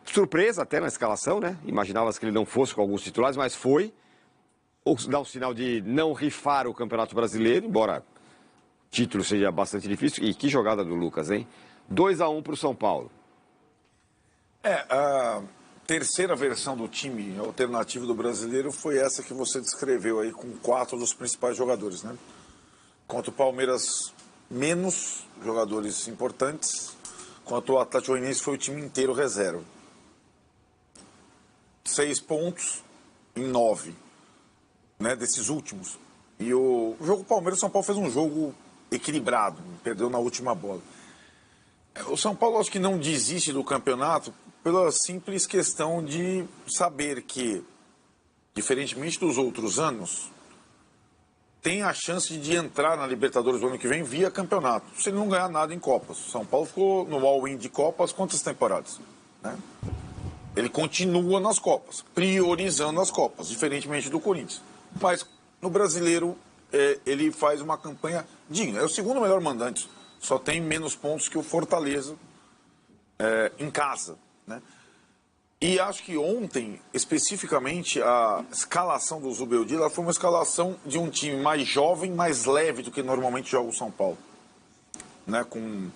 Surpresa até na escalação, né? Imaginava-se que ele não fosse com alguns titulares, mas foi. Dá um sinal de não rifar o Campeonato Brasileiro, embora o título seja bastante difícil. E que jogada do Lucas, hein? 2-1 para o São Paulo. A terceira versão do time alternativo do Brasileiro foi essa que você descreveu aí, com 4 dos principais jogadores, né? Contra o Palmeiras, menos jogadores importantes. Quanto o Atlético Goianiense, foi o time inteiro reserva. 6 pontos em 9, né, desses últimos. E o jogo Palmeiras, o São Paulo fez um jogo equilibrado, perdeu na última bola. O São Paulo acho que não desiste do campeonato pela simples questão de saber que, diferentemente dos outros anos, tem a chance de entrar na Libertadores do ano que vem via campeonato, se ele não ganhar nada em Copas. O São Paulo ficou no all-in de Copas quantas temporadas? Né? Ele continua nas Copas, priorizando as Copas, diferentemente do Corinthians. Mas no Brasileiro, ele faz uma campanha digna. É o segundo melhor mandante, só tem menos pontos que o Fortaleza em casa. Né? E acho que ontem, especificamente, a escalação do Zubeldia foi uma escalação de um time mais jovem, mais leve do que normalmente joga o São Paulo. Né? Com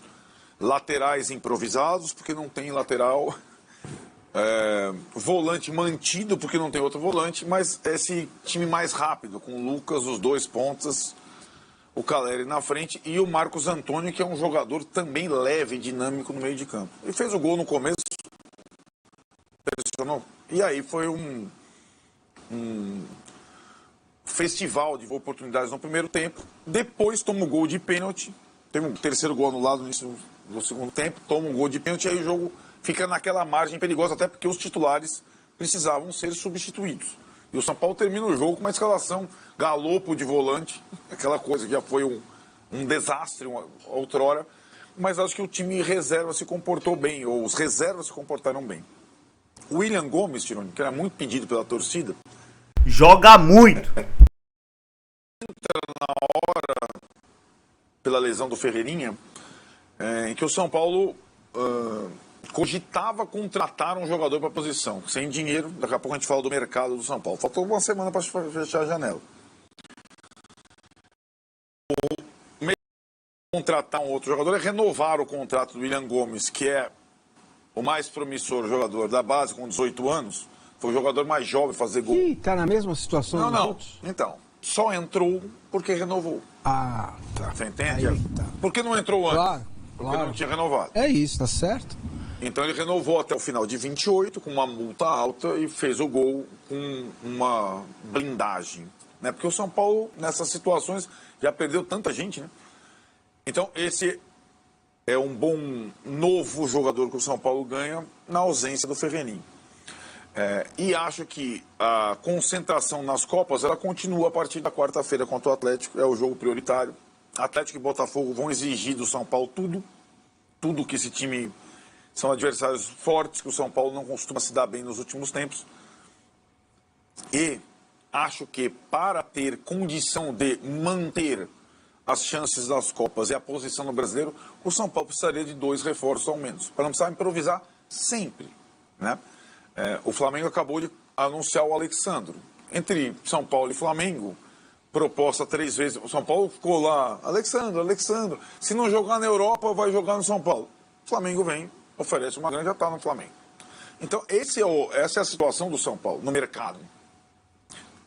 laterais improvisados, porque não tem lateral... volante mantido, porque não tem outro volante, mas esse time mais rápido, com o Lucas, os 2 pontas, o Caleri na frente e o Marcos Antônio, que é um jogador também leve e dinâmico no meio de campo. Ele fez o gol no começo, pressionou, e aí foi um festival de oportunidades no primeiro tempo. Depois toma o gol de pênalti, tem um terceiro gol anulado no início do segundo tempo, toma um gol de pênalti, e aí o jogo fica naquela margem perigosa, até porque os titulares precisavam ser substituídos. E o São Paulo termina o jogo com uma escalação galopo de volante, aquela coisa que já foi um desastre outrora, mas acho que o time reserva se comportou bem, ou os reservas se comportaram bem. O William Gomes, Tironi, que era muito pedido pela torcida, joga muito! Entra na hora, pela lesão do Ferreirinha, em que o São Paulo... cogitava contratar um jogador para a posição, sem dinheiro. Daqui a pouco a gente fala do mercado do São Paulo. Faltou uma semana para fechar a janela. Contratar um outro jogador é renovar o contrato do William Gomes, que é o mais promissor jogador da base, com 18 anos. Foi o jogador mais jovem a fazer gol. Ih, tá na mesma situação dos outros? Então, só entrou porque renovou. Ah, tá. Você entende? Aí, tá. Por que não entrou antes? Claro. Porque não tinha renovado. É isso, tá certo? Então ele renovou até o final de 28, com uma multa alta, e fez o gol com uma blindagem. Né? Porque o São Paulo, nessas situações, já perdeu tanta gente, né? Então esse é um bom novo jogador que o São Paulo ganha na ausência do Ferreirinha. E acho que a concentração nas Copas, ela continua a partir da quarta-feira contra o Atlético, é o jogo prioritário. Atlético e Botafogo vão exigir do São Paulo tudo que esse time... São adversários fortes, que o São Paulo não costuma se dar bem nos últimos tempos. E acho que para ter condição de manter as chances das Copas e a posição no Brasileiro, o São Paulo precisaria de 2 reforços ao menos, para não precisar improvisar sempre. Né? O Flamengo acabou de anunciar o Alexandro. Entre São Paulo e Flamengo, proposta 3 vezes. O São Paulo ficou lá, Alexandro. Se não jogar na Europa, vai jogar no São Paulo. O Flamengo vem, oferece uma grande, já está no Flamengo. Então, essa é a situação do São Paulo no mercado.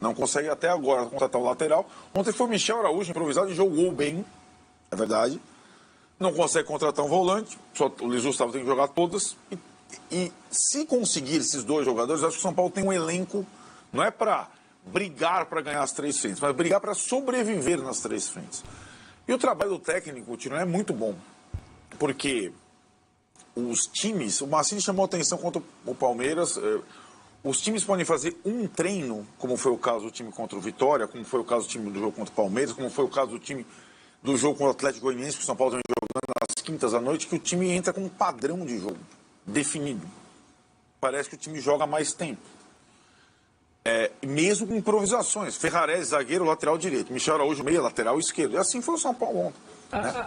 Não consegue até agora contratar o lateral. Ontem foi o Michel Araújo improvisado e jogou bem, é verdade. Não consegue contratar um volante, só o Luiz Gustavo tem que jogar todas. E se conseguir esses 2 jogadores, acho que o São Paulo tem um elenco, não é para brigar para ganhar as 3 frentes, mas brigar para sobreviver nas 3 frentes. E o trabalho do técnico, o Tino, é muito bom, porque... os times, o Mancini chamou atenção contra o Palmeiras, os times podem fazer um treino, como foi o caso do time contra o Vitória, como foi o caso do time do jogo contra o Palmeiras, como foi o caso do time do jogo contra o Atlético Goianiense, que o São Paulo também jogando às quintas à noite, que o time entra com um padrão de jogo definido. Parece que o time joga mais tempo. Mesmo com improvisações. Ferrarese, zagueiro, lateral direito. Michel Araújo, meia, lateral esquerdo. E assim foi o São Paulo ontem.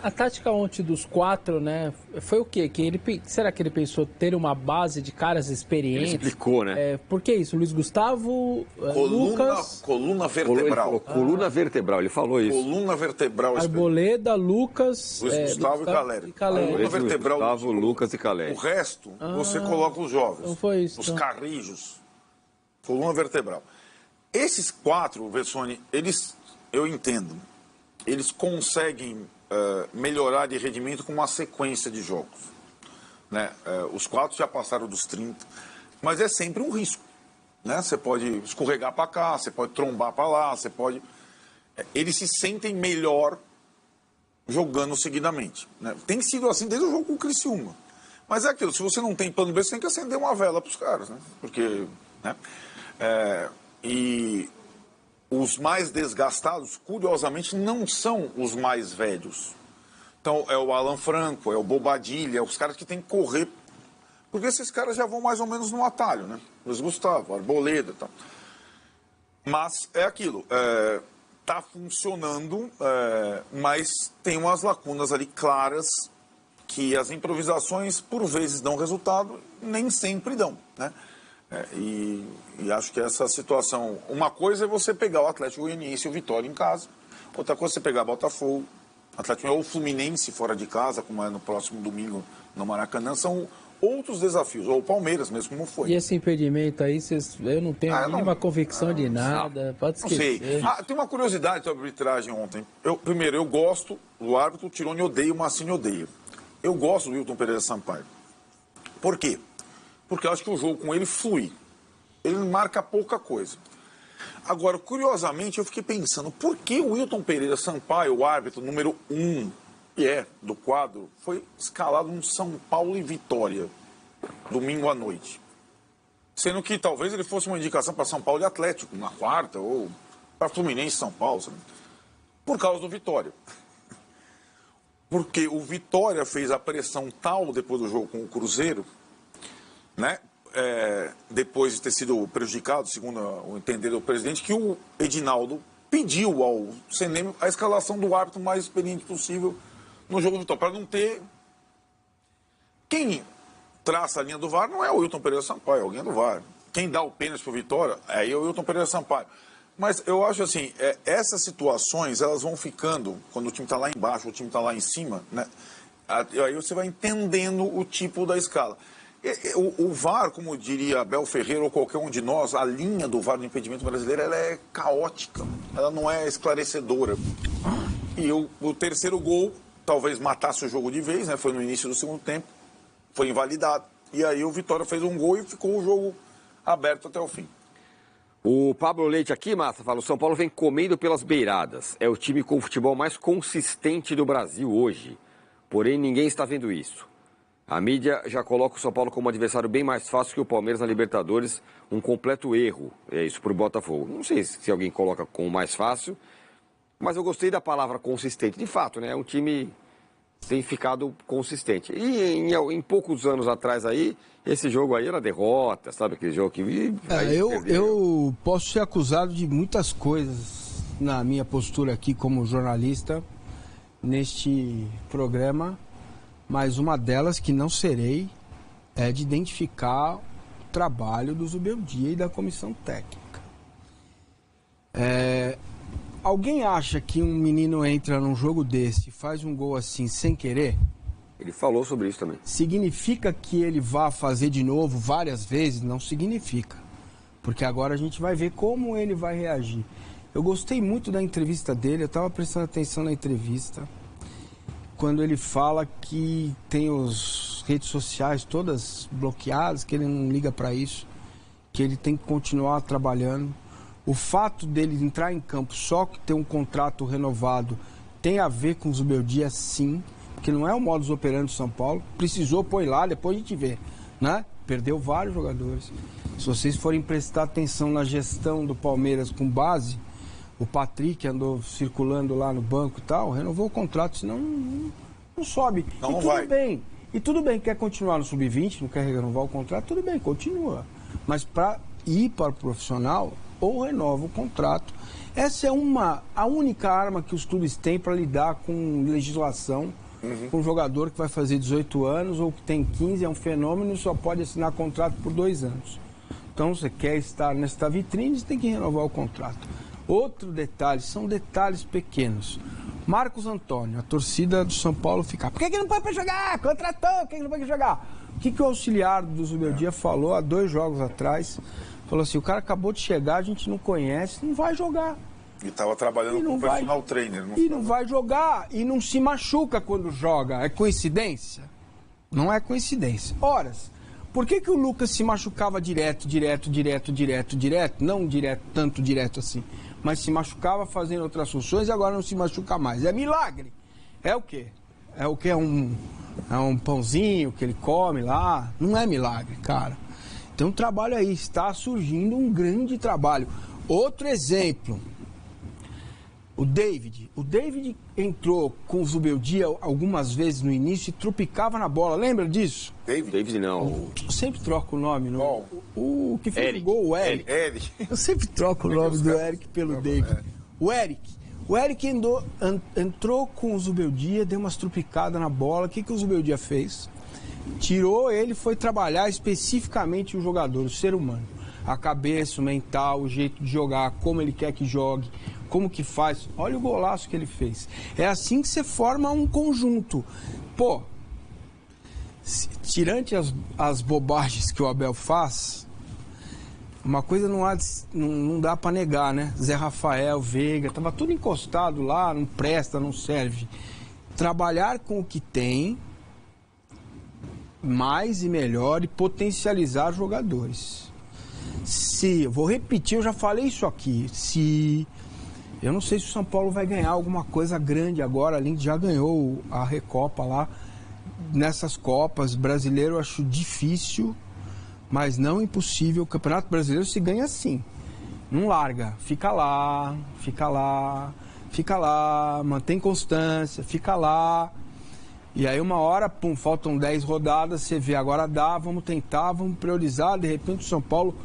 A tática ontem dos 4, né, foi o quê? Será que ele pensou ter uma base de caras experientes? Ele explicou, né? Por que isso? Luiz Gustavo, Lucas... Coluna vertebral. Coluna vertebral, ele falou isso. Coluna vertebral. Arboleda, Lucas... Luiz Gustavo e Caleri. Coluna vertebral. Gustavo, Lucas e Caleri. O resto, você coloca os jovens. Então foi isso. Os carrijos. Coluna vertebral. Esses 4, Vessone, eu entendo, eles conseguem melhorar de rendimento com uma sequência de jogos. Né? Os 4 já passaram dos 30, mas é sempre um risco. Né? Você pode escorregar para cá, você pode trombar para lá, você pode... Eles se sentem melhor jogando seguidamente. Né? Tem sido assim desde o jogo com o Criciúma. Mas é aquilo, se você não tem plano B, você tem que acender uma vela para os caras. Né? Porque... Né? E os mais desgastados, curiosamente, não são os mais velhos. Então, é o Alan Franco, é o Bobadilha, é os caras que tem que correr. Porque esses caras já vão mais ou menos no atalho, né? Luiz Gustavo, Arboleda e tal. Mas é aquilo, tá funcionando, mas tem umas lacunas ali claras que as improvisações, por vezes, dão resultado, nem sempre dão, né? E acho que essa situação... Uma coisa é você pegar o Atlético Goianiense e o Vitória em casa. Outra coisa é você pegar Botafogo, Atlético ou Fluminense fora de casa, como é no próximo domingo no Maracanã. São outros desafios. Ou o Palmeiras mesmo, como foi. E esse impedimento aí, eu não tenho nenhuma convicção de nada. Pode esquecer. Não sei. Tem uma curiosidade sobre a arbitragem ontem. Primeiro, eu gosto do árbitro, o Tironi odeia, o Massini odeia. Eu gosto do Wilton Pereira Sampaio. Por quê? Porque eu acho que o jogo com ele flui. Ele marca pouca coisa. Agora, curiosamente, eu fiquei pensando, por que o Wilton Pereira Sampaio, o árbitro número 1, do quadro, foi escalado no São Paulo e Vitória, domingo à noite? Sendo que talvez ele fosse uma indicação para São Paulo e Atlético, na quarta, ou para Fluminense e São Paulo, sabe? Por causa do Vitória. Porque o Vitória fez a pressão tal depois do jogo com o Cruzeiro, né? Depois de ter sido prejudicado, segundo o entender do presidente, que o Edinaldo pediu ao CNM a escalação do árbitro mais experiente possível no jogo do Vitória, para não ter... Quem traça a linha do VAR não é o Wilton Pereira Sampaio, é alguém do VAR. Quem dá o pênalti para o Vitória é o Wilton Pereira Sampaio. Mas eu acho assim, essas situações, elas vão ficando, quando o time está lá embaixo, o time está lá em cima, né? Aí você vai entendendo o tipo da escala. O VAR, como diria Abel Ferreira ou qualquer um de nós, a linha do VAR no impedimento brasileiro, ela é caótica, ela não é esclarecedora. E o terceiro gol talvez matasse o jogo de vez, né? Foi no início do segundo tempo, foi invalidado. E aí o Vitória fez um gol e ficou o jogo aberto até o fim. O Pablo Leite aqui, Massa, fala, o São Paulo vem comendo pelas beiradas. É o time com o futebol mais consistente do Brasil hoje. Porém, ninguém está vendo isso. A mídia já coloca o São Paulo como um adversário bem mais fácil que o Palmeiras na Libertadores. Um completo erro. É isso para o Botafogo. Não sei se alguém coloca como mais fácil, mas eu gostei da palavra consistente. De fato, né? É um time que tem ficado consistente. E em poucos anos atrás aí, esse jogo aí era derrota, sabe? Aquele jogo que... Eu posso ser acusado de muitas coisas na minha postura aqui como jornalista neste programa, mas uma delas que não serei é de identificar o trabalho do Zubeldia e da comissão técnica. Alguém acha que um menino entra num jogo desse e faz um gol assim sem querer? Ele falou sobre isso também. Significa que ele vá fazer de novo várias vezes? Não significa. Porque agora a gente vai ver como ele vai reagir. Eu gostei muito da entrevista dele, eu estava prestando atenção na entrevista, quando ele fala que tem as redes sociais todas bloqueadas, que ele não liga para isso, que ele tem que continuar trabalhando. O fato dele entrar em campo só que ter um contrato renovado tem a ver com o Zubeldia, sim, que não é o modus operandi do São Paulo. Precisou pôr lá, depois a gente vê, né? Perdeu vários jogadores. Se vocês forem prestar atenção na gestão do Palmeiras com base, o Patrick andou circulando lá no banco e tal, renovou o contrato, senão não sobe. Não, e não tudo vai. bem. E tudo bem, quer continuar no Sub-20, não quer renovar o contrato, tudo bem, continua. Mas para ir para o profissional, ou renova o contrato. Essa é a única arma que os clubes têm para lidar com legislação, com um jogador que vai fazer 18 anos ou que tem 15, é um fenômeno e só pode assinar contrato por 2 anos. Então, você quer estar nesta vitrine, você tem que renovar o contrato. Outro detalhe, são detalhes pequenos. Marcos Antônio, a torcida do São Paulo fica: por que não pode jogar? Contratou, por que não pode jogar? O que o auxiliar do Zubeldia falou há 2 jogos atrás? Falou assim: o cara acabou de chegar, a gente não conhece, não vai jogar. E estava trabalhando com o personal trainer. Não vai jogar e não se machuca quando joga. É coincidência? Não é coincidência. Horas. Por que o Lucas se machucava direto? Não tanto direto assim. Mas se machucava fazendo outras funções e agora não se machuca mais. É milagre. É o quê? É o quê? É um pãozinho que ele come lá? Não é milagre, cara. Então, trabalho aí. Está surgindo um grande trabalho. Outro exemplo. O David entrou com o Zubeldia algumas vezes no início e tropicava na bola. Lembra disso? David não. Eu sempre troco o nome. O que fez Eric. o gol, o Eric. Eric. Eu sempre troco o nome do Eric pelo David. O Eric entrou com o Zubeldia, deu umas tropicadas na bola. O que o Zubeldia fez? Tirou ele, foi trabalhar especificamente o jogador, o ser humano. A cabeça, o mental, o jeito de jogar, como ele quer que jogue, como que faz. Olha o golaço que ele fez. É assim que você forma um conjunto. Pô, tirante as bobagens que o Abel faz, uma coisa não dá pra negar, né? Zé Rafael, Veiga, tava tudo encostado lá, não presta, não serve. Trabalhar com o que tem, mais e melhor, e potencializar jogadores. Vou repetir, eu já falei isso aqui, eu não sei se o São Paulo vai ganhar alguma coisa grande agora, além de já ganhou a Recopa lá. Nessas Copas, brasileiro eu acho difícil, mas não impossível. O Campeonato Brasileiro se ganha assim, não larga, fica lá, mantém constância, fica lá. E aí uma hora, faltam 10 rodadas, você vê, agora dá, vamos tentar, vamos priorizar. De repente o São Paulo,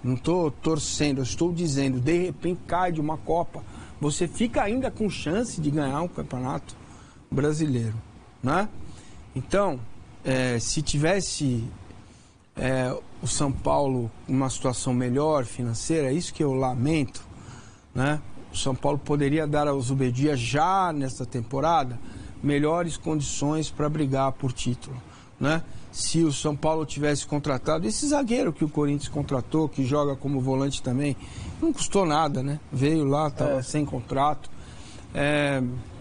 não estou torcendo, eu estou dizendo, de repente cai de uma Copa. Você fica ainda com chance de ganhar um Campeonato Brasileiro, né? Então, se tivesse o São Paulo em uma situação melhor financeira, é isso que eu lamento, né? O São Paulo poderia dar ao Zubeldia já nesta temporada melhores condições para brigar por título, né? Se o São Paulo tivesse contratado esse zagueiro que o Corinthians contratou, que joga como volante também, não custou nada, né? Veio lá, estava sem contrato.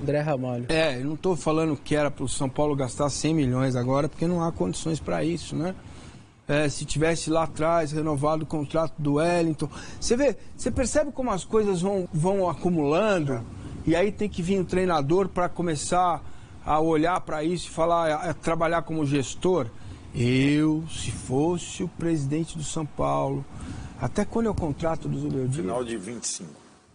André Ramalho. Eu não estou falando que era para o São Paulo gastar 100 milhões agora, porque não há condições para isso, né? Se tivesse lá atrás renovado o contrato do Wellington. Você percebe como as coisas vão acumulando, e aí tem que vir o treinador para começar a olhar para isso e falar, trabalhar como gestor. Se fosse o presidente do São Paulo, até quando é o contrato do Zubeldia? Final de 25.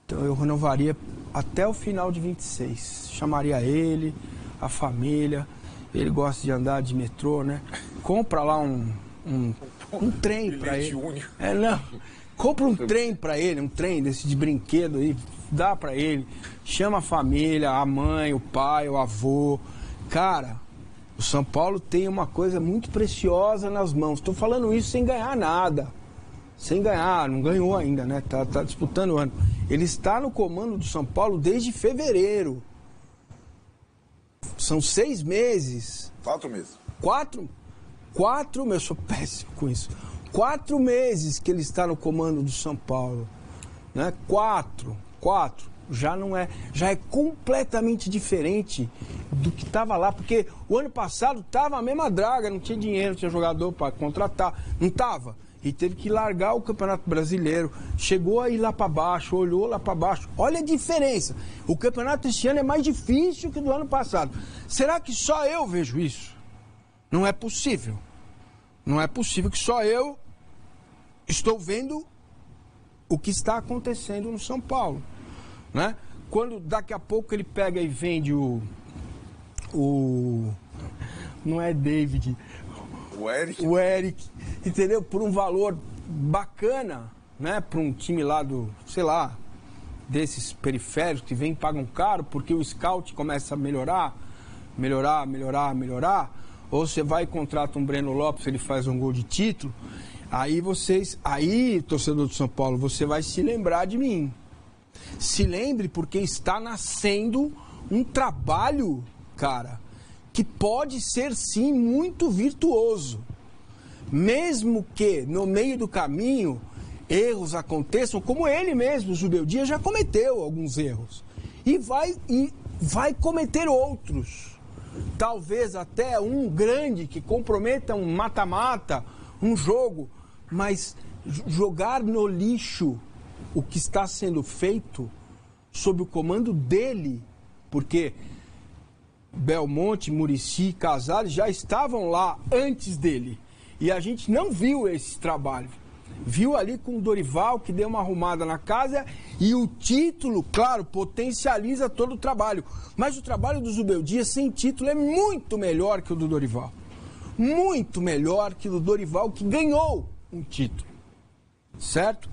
Então eu renovaria até o final de 26. Chamaria ele, a família. Ele gosta de andar de metrô, né? Compra lá um trem para ele. Único. Compra um trem para ele, um trem desse de brinquedo aí, dá para ele. Chama a família, a mãe, o pai, o avô. Cara, o São Paulo tem uma coisa muito preciosa nas mãos. Estou falando isso sem ganhar nada. Sem ganhar, não ganhou ainda, né? Tá disputando o ano. Ele está no comando do São Paulo desde fevereiro. São 6 meses. 4 meses. 4, eu sou péssimo com isso. 4 meses que ele está no comando do São Paulo, né? 4, já não é, já é completamente diferente do que estava lá, porque o ano passado estava a mesma draga, não tinha dinheiro, não tinha jogador para contratar, não estava. E teve que largar o Campeonato Brasileiro, chegou a ir lá para baixo, olhou lá para baixo. Olha a diferença. O campeonato esse ano é mais difícil que o do ano passado. Será que só eu vejo isso? Não é possível. Não é possível que só eu estou vendo o que está acontecendo no São Paulo, né? Quando daqui a pouco ele pega e vende não é David, O Eric. o Eric, entendeu? Por um valor bacana, né, para um time lá do, sei lá, desses periféricos que vem e pagam caro, porque o scout começa a melhorar, ou você vai e contrata um Breno Lopes, ele faz um gol de título, aí, torcedor do São Paulo, você vai se lembrar de mim. Se lembre, porque está nascendo um trabalho, cara, que pode ser sim muito virtuoso. Mesmo que no meio do caminho erros aconteçam, como ele mesmo, o Zubeldia, já cometeu alguns erros. E vai cometer outros. Talvez até um grande que comprometa um mata-mata, um jogo, mas jogar no lixo o que está sendo feito sob o comando dele, porque Belmonte, Muricy, Casares já estavam lá antes dele. E a gente não viu esse trabalho. Viu ali com o Dorival, que deu uma arrumada na casa, e o título, claro, potencializa todo o trabalho. Mas o trabalho do Zubeldia sem título é muito melhor que o do Dorival. Muito melhor que o do Dorival, que ganhou um título. Certo?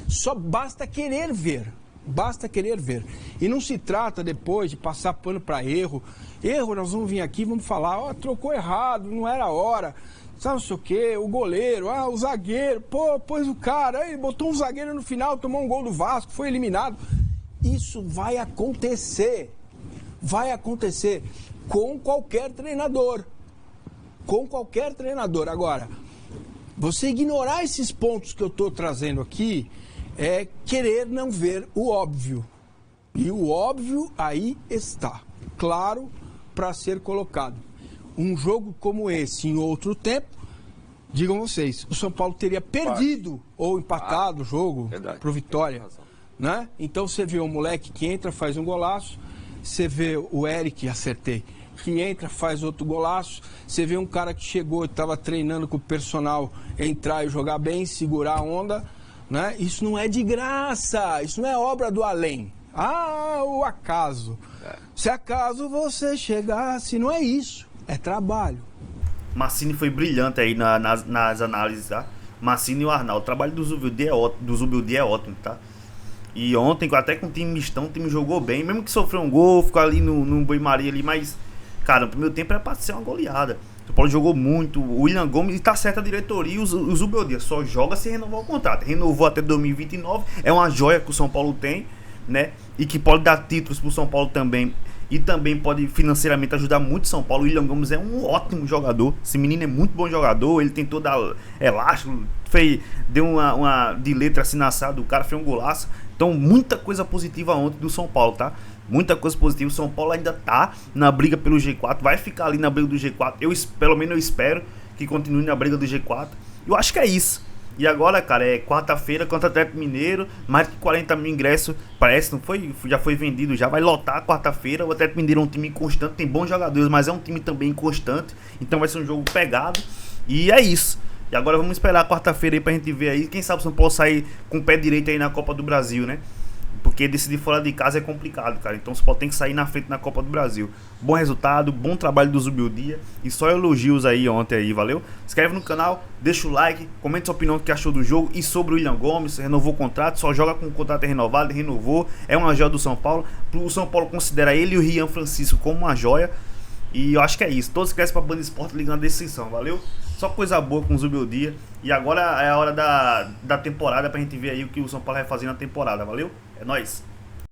Só basta querer ver. Basta querer ver. E não se trata depois de passar pano para erro. Erro, nós vamos vir aqui e vamos falar, trocou errado, não era a hora. Sabe não sei o quê, o goleiro, o zagueiro, pôs o cara, aí botou um zagueiro no final, tomou um gol do Vasco, foi eliminado. Isso vai acontecer. Vai acontecer com qualquer treinador. Com qualquer treinador. Agora, você ignorar esses pontos que eu estou trazendo aqui é querer não ver o óbvio. E o óbvio aí está, claro, para ser colocado. Um jogo como esse, em outro tempo, digam vocês, o São Paulo teria perdido ou empatado o jogo para o Vitória. Né? Então você vê um moleque que entra, faz um golaço, você vê o Eric, acertei, que entra, faz outro golaço, você vê um cara que chegou e estava treinando com o personal entrar e jogar bem, segurar a onda, né? Isso não é de graça, isso não é obra do além. O acaso. Se acaso você chegasse, não é isso, é trabalho. Mancini foi brilhante aí nas análises, tá? Mancini e o Arnaldo. O trabalho do Zubeldia é ótimo, tá? E ontem, até com o time mistão, o time jogou bem, mesmo que sofreu um gol, ficou ali no Boi-Maria ali, mas, cara, no primeiro tempo era pra ser uma goleada. O São Paulo jogou muito, o William Gomes, e tá certa a diretoria, o Zubeldia só joga se renovar o contrato. Renovou até 2029, é uma joia que o São Paulo tem, né? E que pode dar títulos pro São Paulo também. E também pode financeiramente ajudar muito o São Paulo. O William Gomes é um ótimo jogador. Esse menino é muito bom jogador. Ele tentou dar elástico, deu uma de letra assim na assada. O cara fez um golaço. Então, muita coisa positiva ontem do São Paulo, tá? Muita coisa positiva. O São Paulo ainda tá na briga pelo G4. Vai ficar ali na briga do G4. Pelo menos eu espero que continue na briga do G4. Eu acho que é isso. E agora, cara, é quarta-feira contra o Atlético Mineiro, mais de 40 mil ingressos, parece, não foi? Já foi vendido, já vai lotar quarta-feira. O Atlético Mineiro é um time inconstante, tem bons jogadores, mas é um time também inconstante, então vai ser um jogo pegado, e é isso. E agora vamos esperar quarta-feira aí pra gente ver aí, quem sabe o São Paulo sair com o pé direito aí na Copa do Brasil, né? Porque decidir fora de casa é complicado, cara. Então o São Paulo tem que sair na frente na Copa do Brasil. Bom resultado, bom trabalho do Zubeldia. E só elogios aí ontem aí, valeu? Se inscreve no canal, deixa o like, comenta sua opinião do que achou do jogo. E sobre o William Gomes, renovou o contrato, só joga com o contrato renovado, renovou. É uma joia do São Paulo. O São Paulo considera ele e o Rian Francisco como uma joia. E eu acho que é isso. Todos crescem pra Band Esporte ligando na descrição, valeu? Só coisa boa com o Zubeldia. E agora é a hora da temporada pra gente ver aí o que o São Paulo vai fazer na temporada, valeu? É nóis!